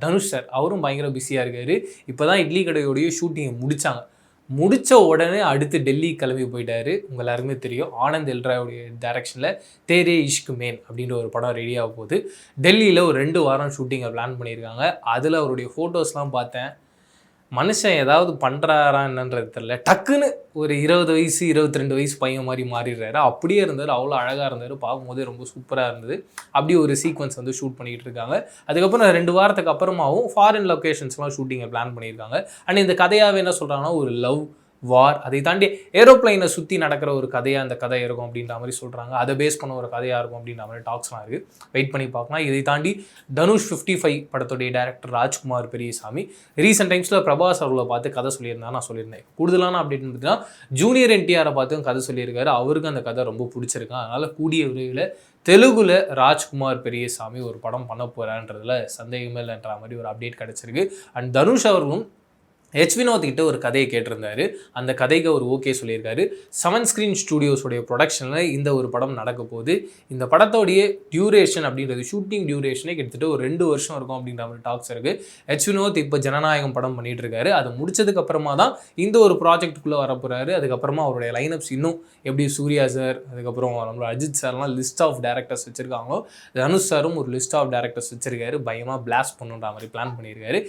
Dhanush sir அவரும் பயங்கர பிஸியாக இருக்கார். இப்போ தான் இட்லி கடையோடைய ஷூட்டிங்கை முடித்த உடனே அடுத்து டெல்லி கிளம்பி போயிட்டாரு. உங்கள் எல்லாருக்குமே தெரியும், ஆனந்த் எல்ராவுடைய டைரக்ஷனில் தேரே இஷ்க் மேன் அப்படின்ற ஒரு படம் ரெடியாக போகுது. டெல்லியில் ஒரு 2 வாரம் ஷூட்டிங்கை பிளான் பண்ணியிருக்காங்க. அதில் அவருடைய ஃபோட்டோஸ்லாம் பார்த்தேன். மனுஷன் ஏதாவது பண்ணுறாரா என்னன்றது தெரியல. டக்குன்னு ஒரு 20 வயசு 22 வயசு பையன் மாதிரி மாறிடுறாரு. அப்படியே இருந்தார், அவ்வளோ அழகாக இருந்தார், பார்க்கும்போதே ரொம்ப சூப்பராக இருந்தது. அப்படி ஒரு சீக்வன்ஸ் வந்து ஷூட் பண்ணிக்கிட்டு இருக்காங்க. அதுக்கப்புறம் 2 வாரத்துக்கு அப்புறமாவும் ஃபாரின் லொக்கேஷன்ஸ்லாம் ஷூட்டிங்கை பிளான் பண்ணியிருக்காங்க. அண்ட் இந்த கதையாகவே என்ன சொல்கிறாங்கன்னா ஒரு லவ் வார், அதை தாண்டி ஏரோப்ளைனை சுற்றி நடக்கிற ஒரு கதையாக அந்த கதை இருக்கும் அப்படின்ற மாதிரி சொல்கிறாங்க. அதை பேஸ் பண்ண ஒரு கதையாக இருக்கும் அப்படின்ற மாதிரி டாக்ஸ்லாம் இருக்குது. வெயிட் பண்ணி பார்க்கலாம். இதை தாண்டி தனுஷ் 55 படத்துடைய டைரக்டர் ராஜ்குமார் பெரியசாமி ரீசெண்ட் டைம்ஸில் பிரபாஸ் அவர்களை பார்த்து கதை சொல்லியிருந்தா நான் சொல்லியிருந்தேன். கூடுதலான அப்படின்னு பார்த்தீங்கன்னா ஜூனியர் என்டிஆரை பார்த்தும் கதை சொல்லியிருக்காரு. அவருக்கு அந்த கதை ரொம்ப பிடிச்சிருக்கு. அதனால் கூடிய விரைவில் தெலுங்குல ராஜ்குமார் பெரியசாமி ஒரு படம் பண்ண போகிறான்றதுல சந்தேகமே இல்லைன்ற மாதிரி ஒரு அப்டேட் கிடச்சிருக்கு. அண்ட் தனுஷ் அவர்களும் வினோத் கிட்ட ஒரு கதையை கேட்டிருந்தாரு. அந்த கதைக்கு அவர் ஓகே சொல்லியிருக்காரு. 7 ஸ்க்ரீன் ஸ்டூடியோஸோடைய ப்ரொடக்ஷனில் இந்த ஒரு படம் நடக்க போகுது. இந்த படத்தோடைய டியூரேஷன் அப்படின்றது ஷூட்டிங் டியூரேஷனே கிட்டத்தட்ட ஒரு 2 வருஷம் இருக்கும் அப்படின்ற மாதிரி டாக்ஸ் இருக்குது. வினோத் இப்போ ஜனநாயகம் படம் பண்ணிட்டு இருக்காரு. அது முடிச்சதுக்கு அப்புறமா தான் இந்த ஒரு ப்ராஜெக்டுக்குள்ளே வரப்போறாரு. அதுக்கப்புறமா அவருடைய லைனப்ஸ் இன்னும் எப்படி சூர்யா சார், அதுக்கப்புறம் நம்மளோட அஜித் சார்லாம் லிஸ்ட் ஆஃப் டேரக்டர்ஸ் வச்சிருக்காங்களோ, தனுஷ் சாரும் ஒரு லிஸ்ட் ஆஃப் டேரக்டர்ஸ் வச்சிருக்காரு. பயமாக பிளாஸ்ட் பண்ணுன்ற மாதிரி பிளான் பண்ணியிருக்காரு.